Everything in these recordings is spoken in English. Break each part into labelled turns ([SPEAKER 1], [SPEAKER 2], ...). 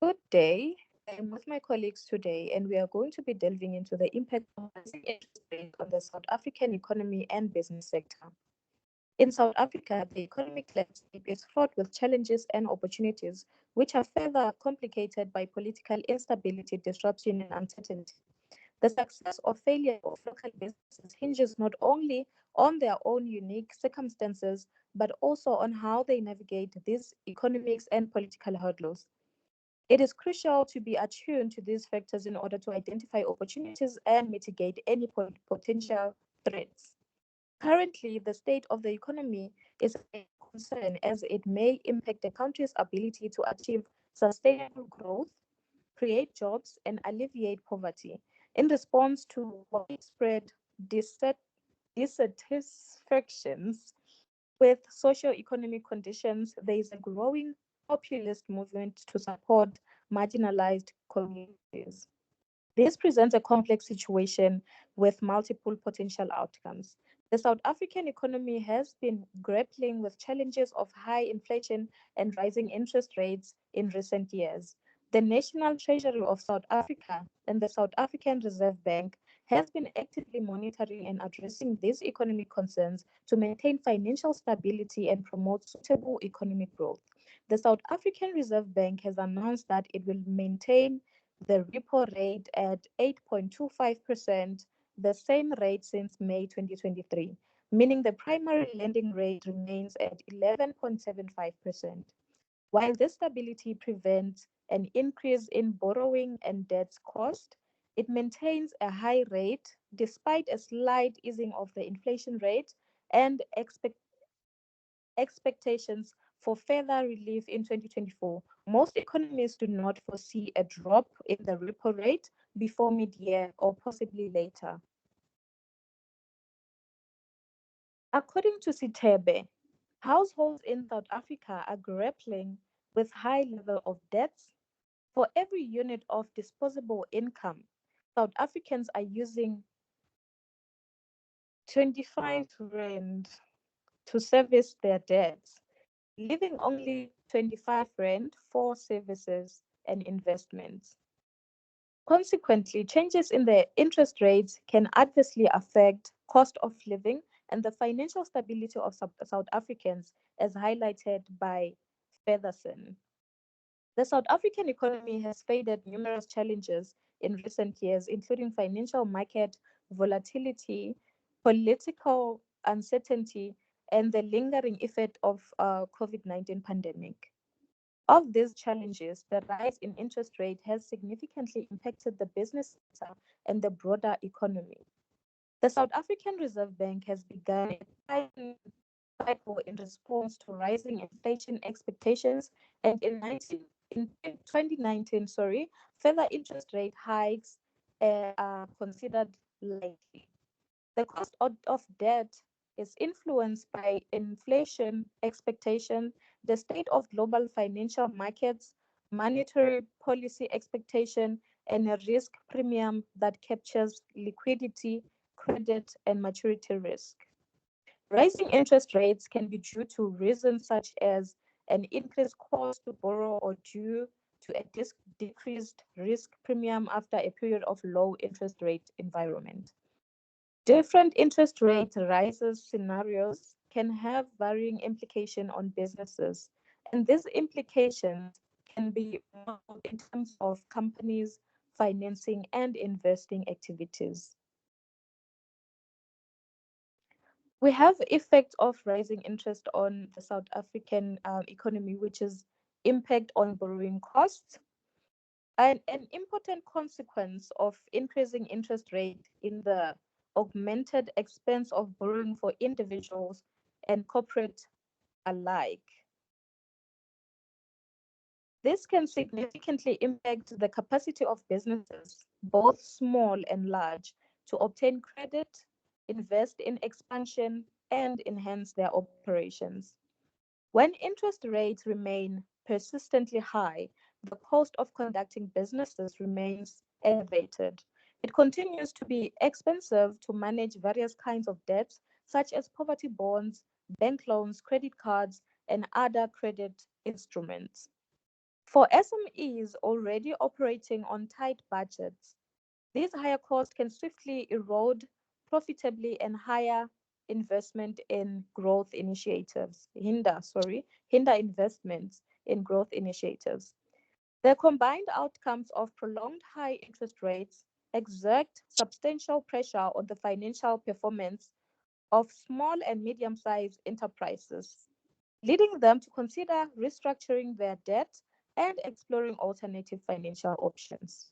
[SPEAKER 1] Good day. I'm with my colleagues today, and we are going to be delving into the impact of rising interest rates on the South African economy and business sector. In South Africa, the economic landscape is fraught with challenges and opportunities, which are further complicated by political instability, disruption, and uncertainty. The success or failure of local businesses hinges not only on their own unique circumstances, but also on how they navigate these economics and political hurdles. It is crucial to be attuned to these factors in order to identify opportunities and mitigate any potential threats. Currently, the state of the economy is a concern as it may impact the country's ability to achieve sustainable growth, create jobs, and alleviate poverty. In response to widespread dissatisfactions with socio-economic conditions, there is a growing populist movement to support marginalized communities. This presents a complex situation with multiple potential outcomes. The South African economy has been grappling with challenges of high inflation and rising interest rates in recent years. The National Treasury of South Africa and the South African Reserve Bank has been actively monitoring and addressing these economic concerns to maintain financial stability and promote suitable economic growth. The South African Reserve Bank has announced that it will maintain the repo rate at 8.25%, the same rate since May 2023, meaning the primary lending rate remains at 11.75%. While this stability prevents an increase in borrowing and debt cost, it maintains a high rate despite a slight easing of the inflation rate and expectations for further relief in 2024. Most economists do not foresee a drop in the repo rate before mid-year or possibly later. According to Sitebe, households in South Africa are grappling with high level of debts. For every unit of disposable income, South Africans are using 25 rand to service their debts, leaving only 25 rand for services and investments. Consequently, changes in the interest rates can adversely affect cost of living and the financial stability of South Africans, as highlighted by Featherson. The South African economy has faced numerous challenges in recent years, including financial market volatility, political uncertainty, and the lingering effect of COVID-19 pandemic. Of these challenges, the rise in interest rate has significantly impacted the business sector and the broader economy. The South African Reserve Bank has begun a tightening cycle in response to rising inflation expectations, and in 2019, further interest rate hikes are considered likely. The cost of debt is influenced by inflation expectation, the state of global financial markets, monetary policy expectation, and a risk premium that captures liquidity, credit, and maturity risk. Rising interest rates can be due to reasons such as an increased cost to borrow or due to a decreased risk premium after a period of low interest rate environment. Different interest rate rises scenarios can have varying implications on businesses, and these implications can be modeled in terms of companies' financing and investing activities. We have effect of rising interest on the South African economy, which is impact on borrowing costs. And an important consequence of increasing interest rate in the augmented expense of borrowing for individuals and corporate alike. This can significantly impact the capacity of businesses, both small and large, to obtain credit, invest in expansion, and enhance their operations. When interest rates remain persistently high, the cost of conducting businesses remains elevated. It continues to be expensive to manage various kinds of debts, such as poverty bonds, bank loans, credit cards, and other credit instruments. For SMEs already operating on tight budgets, these higher costs can swiftly erode profitably and higher investment in growth initiatives, hinder investments in growth initiatives. The combined outcomes of prolonged high interest rates exert substantial pressure on the financial performance of small and medium-sized enterprises, leading them to consider restructuring their debt and exploring alternative financial options.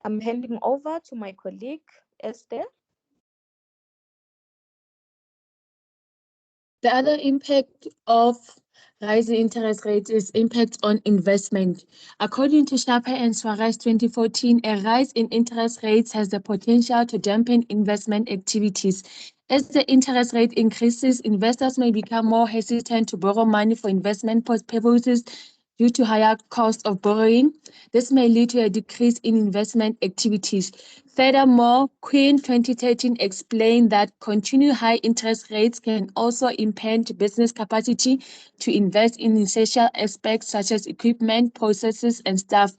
[SPEAKER 1] I'm handing over to my colleague, Esther.
[SPEAKER 2] The other impact of rising interest rates is impact on investment. According to Sharper and Suarez 2014, a rise in interest rates has the potential to dampen investment activities. As the interest rate increases, investors may become more hesitant to borrow money for investment purposes due to higher cost of borrowing. This may lead to a decrease in investment activities. Furthermore, Quinn 2013 explained that continued high interest rates can also impede business capacity to invest in essential aspects such as equipment, processes, and staff.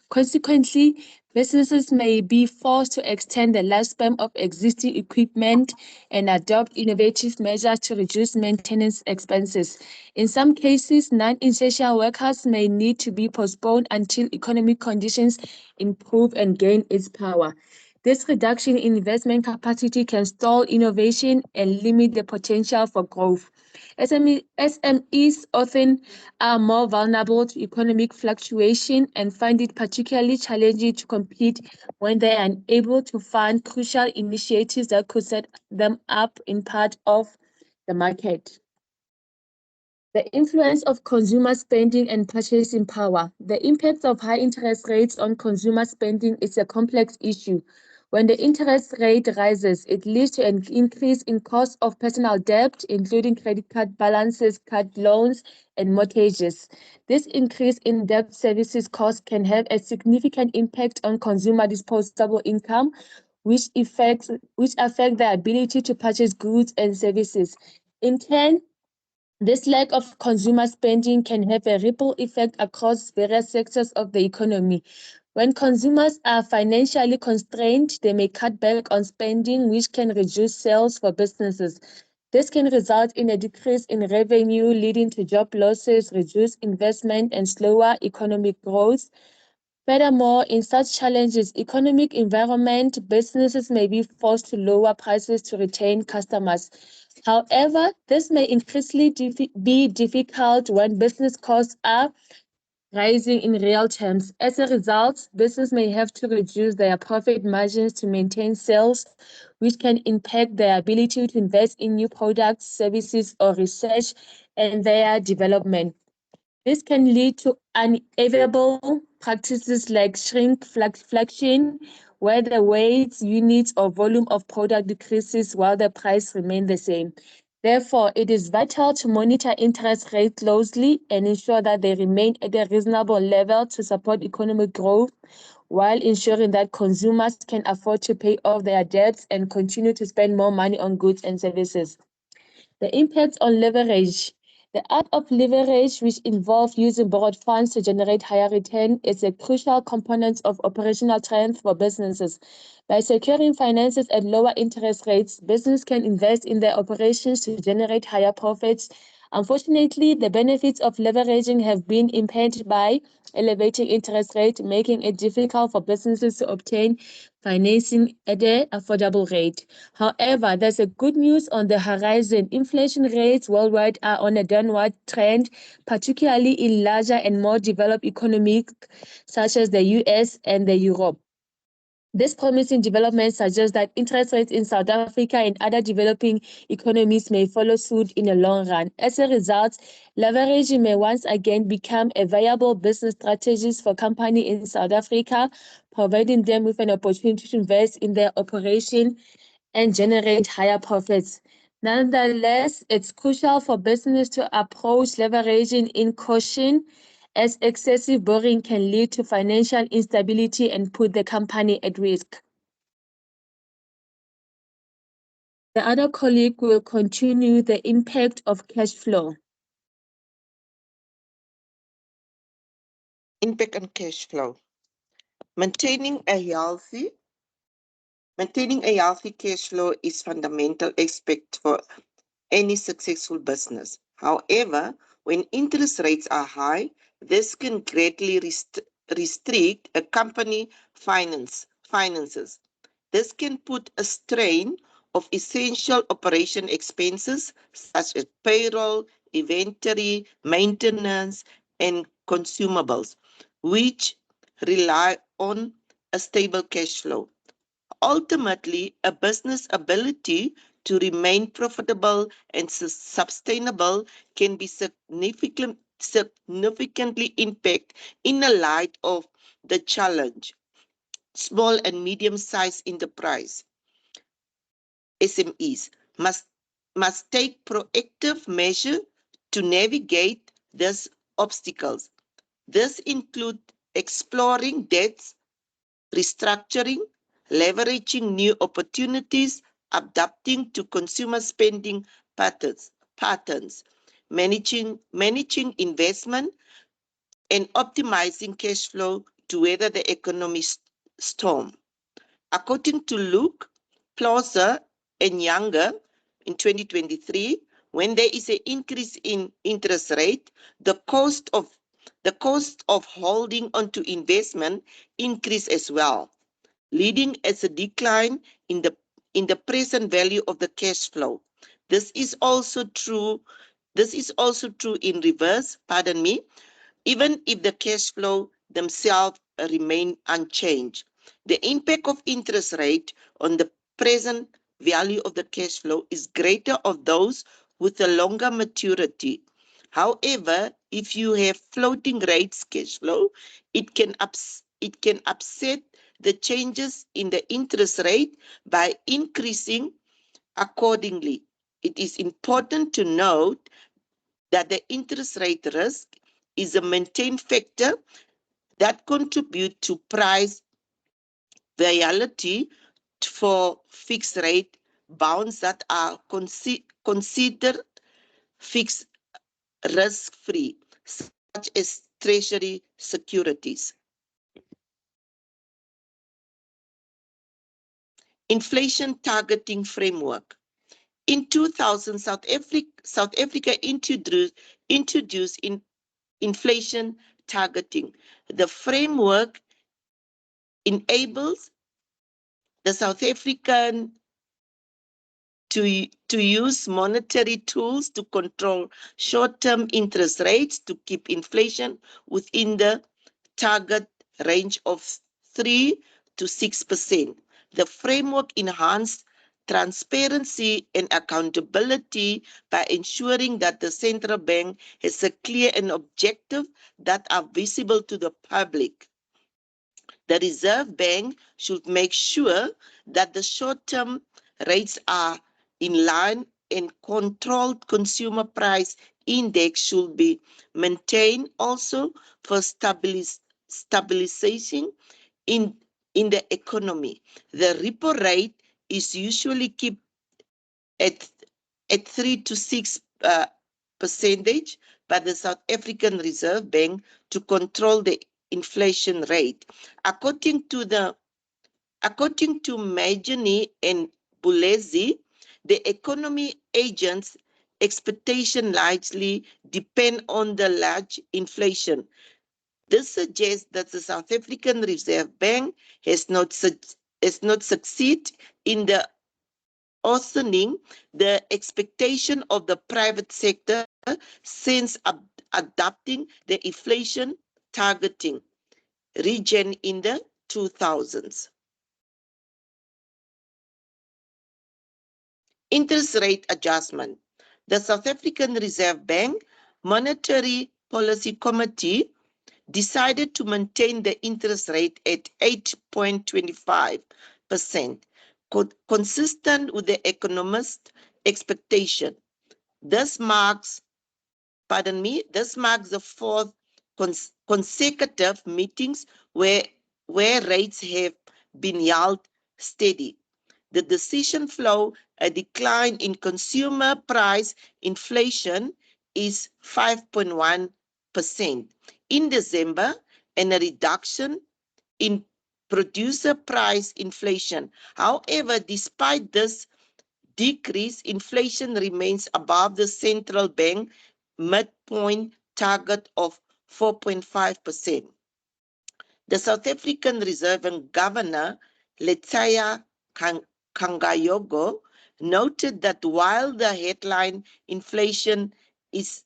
[SPEAKER 2] Consequently, businesses may be forced to extend the lifespan of existing equipment and adopt innovative measures to reduce maintenance expenses. In some cases, non-essential workers may need to be postponed until economic conditions improve and gain its power. This reduction in investment capacity can stall innovation and limit the potential for growth. SMEs often are more vulnerable to economic fluctuation and find it particularly challenging to compete when they are unable to fund crucial initiatives that could set them up in part of the market. The influence of consumer spending and purchasing power. The impact of high interest rates on consumer spending is a complex issue. When the interest rate rises, it leads to an increase in cost of personal debt, including credit card balances, card loans, and mortgages. This increase in debt services costs can have a significant impact on consumer disposable income, which affect their ability to purchase goods and services. In turn, this lack of consumer spending can have a ripple effect across various sectors of the economy. When consumers are financially constrained, they may cut back on spending, which can reduce sales for businesses. This can result in a decrease in revenue, leading to job losses, reduced investment, and slower economic growth. Furthermore, in such challenging economic environment, businesses may be forced to lower prices to retain customers. However, this may increasingly be difficult when business costs are rising in real terms. As a result, business may have to reduce their profit margins to maintain sales, which can impact their ability to invest in new products, services, or research and their development. This can lead to unfavorable practices like shrinkflation, where the weight, units, or volume of product decreases while the price remains the same. Therefore, it is vital to monitor interest rates closely and ensure that they remain at a reasonable level to support economic growth while ensuring that consumers can afford to pay off their debts and continue to spend more money on goods and services. The impact on leverage. The art of leverage, which involves using borrowed funds to generate higher return, is a crucial component of operational strength for businesses. By securing finances at lower interest rates, business can invest in their operations to generate higher profits. Unfortunately, the benefits of leveraging have been impaired by elevating interest rates, making it difficult for businesses to obtain financing at an affordable rate. However, there's a good news on the horizon. Inflation rates worldwide are on a downward trend, particularly in larger and more developed economies such as the US and the Europe. This promising development suggests that interest rates in South Africa and other developing economies may follow suit in the long run. As a result, leveraging may once again become a viable business strategy for companies in South Africa, providing them with an opportunity to invest in their operation and generate higher profits. Nonetheless, it's crucial for business to approach leveraging in caution, as excessive borrowing can lead to financial instability and put the company at risk. The other colleague will continue the impact of cash flow.
[SPEAKER 3] Impact on cash flow. Maintaining a healthy cash flow is fundamental aspect for any successful business. However, when interest rates are high, this can greatly restrict a company finances. This can put a strain of essential operation expenses such as payroll, inventory, maintenance, and consumables, which rely on a stable cash flow. Ultimately, a business ability to remain profitable and sustainable can be significantly impacted in the light of the challenge. Small and medium-sized enterprise SMEs must take proactive measures to navigate these obstacles. This includes exploring debts, restructuring, leveraging new opportunities, adapting to consumer spending patterns, managing investment, and optimizing cash flow to weather the economic storm. According to Luke, Plauser, and Younger in 2023, when there is an increase in interest rate, the cost of holding onto investment increase as well, leading as a decline in the present value of the cash flow. This is also true in reverse, even if the cash flow themselves remain unchanged. The impact of interest rate on the present value of the cash flow is greater of those with a longer maturity. However, if you have floating rates cash flow, it can upset the changes in the interest rate by increasing accordingly. It is important to note that the interest rate risk is a maintained factor that contribute to price volatility for fixed rate bonds that are considered fixed risk free, such as treasury securities. Inflation targeting framework. In 2000, South Africa introduced inflation targeting. The framework enables the South African to use monetary tools to control short-term interest rates to keep inflation within the target range of 3 to 6%. The framework enhanced transparency and accountability by ensuring that the central bank has a clear and objective that are visible to the public. The Reserve Bank should make sure that the short-term rates are in line and controlled consumer price index should be maintained also for stabilization in the economy. The repo rate is usually kept at 3 to 6 percentage by the South African Reserve Bank to control the inflation rate. According to Majani and Bulezi, the economy agents' expectation largely depend on the large inflation. This suggests that the South African Reserve Bank has not succeeded in the authorning the expectation of the private sector since adopting the inflation targeting region in the 2000s. Interest rate adjustment. The South African Reserve Bank Monetary Policy Committee decided to maintain the interest rate at 8.25%, consistent with the economist expectation. This marks the fourth consecutive meetings where rates have been held steady. The decision flow, a decline in consumer price inflation is 5.1%. In December, and a reduction in producer price inflation. However, despite this decrease, inflation remains above the central bank midpoint target of 4.5%. The South African Reserve and Governor Letshaya Kganyago noted that while the headline inflation is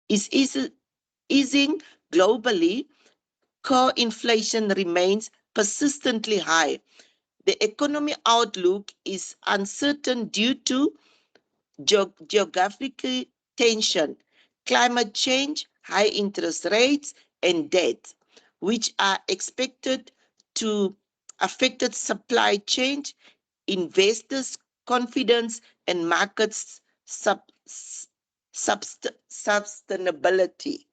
[SPEAKER 3] easing globally, core inflation remains persistently high. The economic outlook is uncertain due to geographic tension, climate change, high interest rates, and debt, which are expected to affect supply chain, investors' confidence, and markets' sustainability.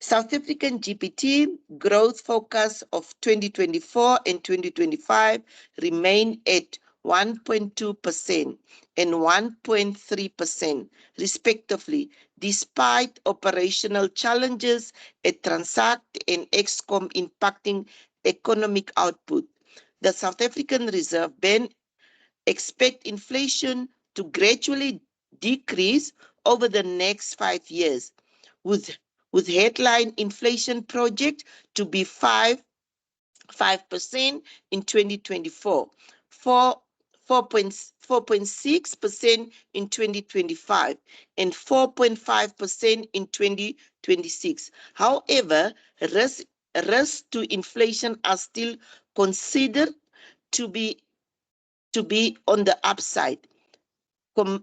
[SPEAKER 3] South African GPT growth forecast of 2024 and 2025 remain at 1.2% and 1.3% respectively, despite operational challenges at Transact and Excom impacting economic output. The South African Reserve Bank expects inflation to gradually decrease over the next 5 years, with headline inflation project to be 5% in 2024, 4.6% in 2025, and 4.5% in 2026. However, risks to inflation are still considered to be on the upside.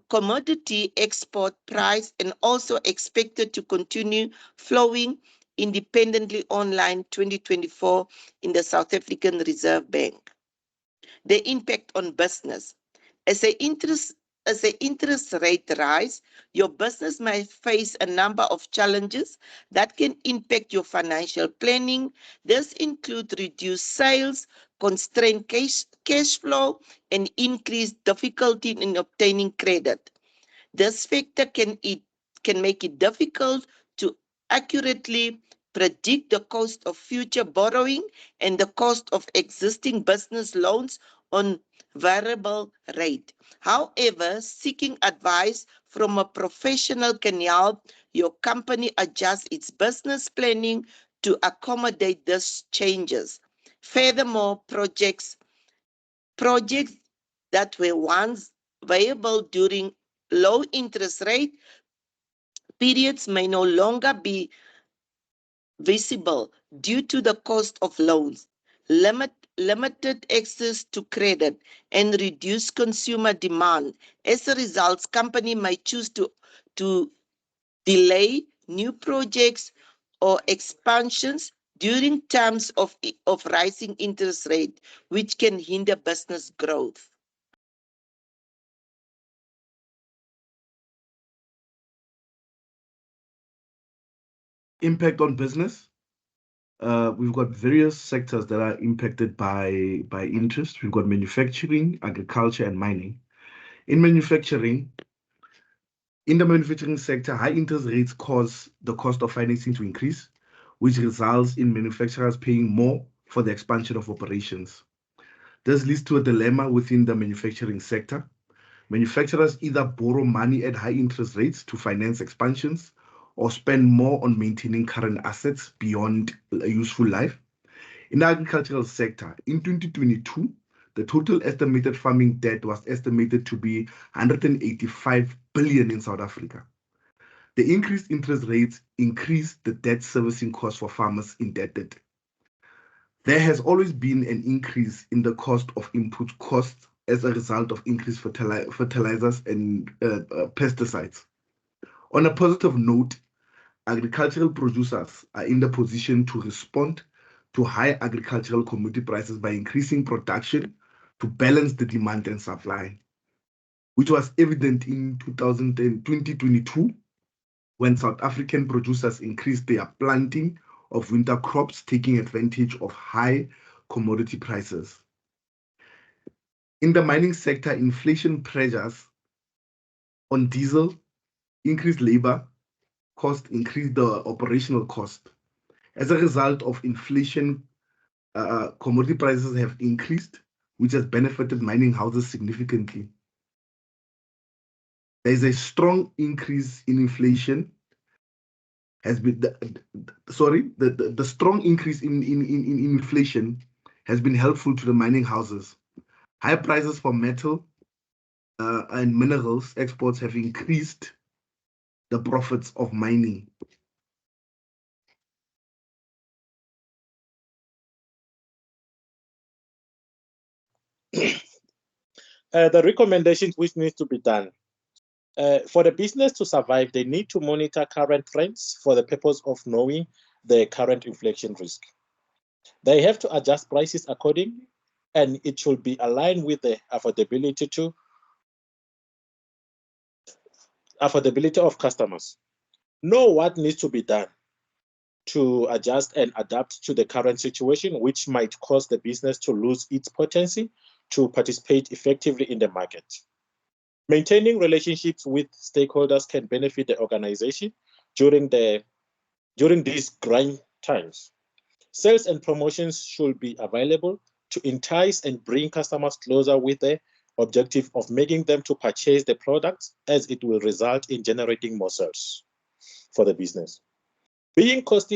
[SPEAKER 3] Commodity export price and also expected to continue flowing independently online 2024 in the South African Reserve Bank. The impact on business. As the interest rate rise, your business may face a number of challenges that can impact your financial planning. This includes reduced sales, constrained cash flow, and increased difficulty in obtaining credit. This factor can make it difficult to accurately predict the cost of future borrowing and the cost of existing business loans on variable rate. However, seeking advice from a professional can help your company adjust its business planning to accommodate these changes. Furthermore, projects that were once viable during low interest rate periods may no longer be visible due to the cost of loans, limited access to credit, and reduced consumer demand. As a result, companies may choose to delay new projects or expansions during times of rising interest rate, which can hinder business growth.
[SPEAKER 4] Impact on business. We've got various sectors that are impacted by interest. We've got manufacturing, agriculture, and mining. In the manufacturing sector, high interest rates cause the cost of financing to increase, which results in manufacturers paying more for the expansion of operations. This leads to a dilemma within the manufacturing sector. Manufacturers either borrow money at high interest rates to finance expansions or spend more on maintaining current assets beyond a useful life. In the agricultural sector, in 2022, the total estimated farming debt was estimated to be 185 billion in South Africa. The increased interest rates increased the debt servicing costs for farmers indebted. There has always been an increase in the cost of input costs as a result of increased fertilizers and pesticides. On a positive note, agricultural producers are in the position to respond to high agricultural commodity prices by increasing production to balance the demand and supply, which was evident in 2022 when South African producers increased their planting of winter crops, taking advantage of high commodity prices. In the mining sector, inflation pressures on diesel, increased labor, cost increase the operational cost. As a result of inflation, commodity prices have increased, which has benefited mining houses significantly. There is a strong increase in inflation. The strong increase in inflation has been helpful to the mining houses. High prices for metal and minerals exports have increased the profits of mining.
[SPEAKER 5] The recommendations which need to be done. For the business to survive, they need to monitor current trends for the purpose of knowing the current inflation risk. They have to adjust prices accordingly, and it should be aligned with the affordability of customers. Know what needs to be done to adjust and adapt to the current situation, which might cause the business to lose its potency to participate effectively in the market. Maintaining relationships with stakeholders can benefit the organization during these grind times. Sales and promotions should be available to entice and bring customers closer with the objective of making them to purchase the products, as it will result in generating more sales for the business. Being cost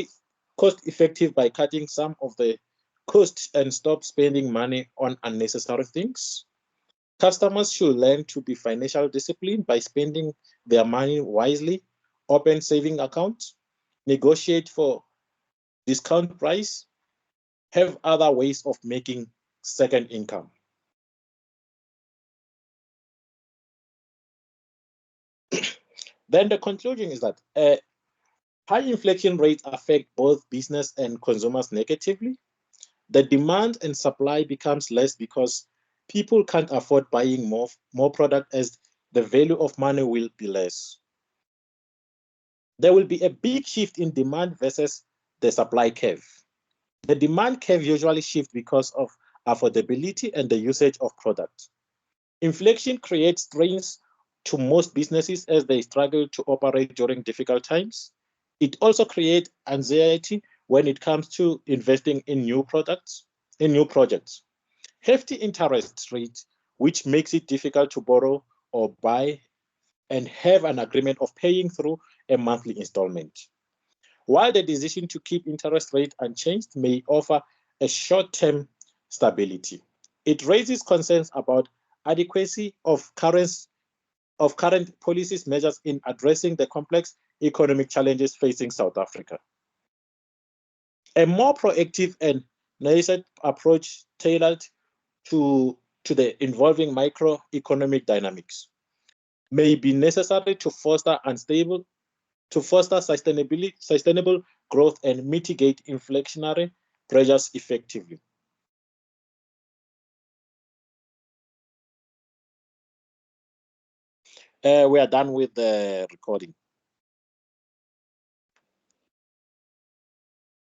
[SPEAKER 5] effective by cutting some of the costs and stop spending money on unnecessary things. Customers should learn to be financial disciplined by spending their money wisely, open saving accounts, negotiate for discount price, have other ways of making second income. Then the conclusion is that high inflation rates affect both business and consumers negatively. The demand and supply becomes less because people can't afford buying more product, as the value of money will be less. There will be a big shift in demand versus the supply curve. The demand curve usually shifts because of affordability and the usage of products. Inflation creates strains to most businesses as they struggle to operate during difficult times. It also creates anxiety when it comes to investing in new projects. Hefty interest rates, which makes it difficult to borrow or buy and have an agreement of paying through a monthly installment. While the decision to keep interest rate unchanged may offer a short-term stability, it raises concerns about adequacy of current policies measures in addressing the complex economic challenges facing South Africa. A more proactive and nurtured approach tailored to the involving microeconomic dynamics may be necessary to foster sustainable growth and mitigate inflationary pressures effectively. We are done with the recording.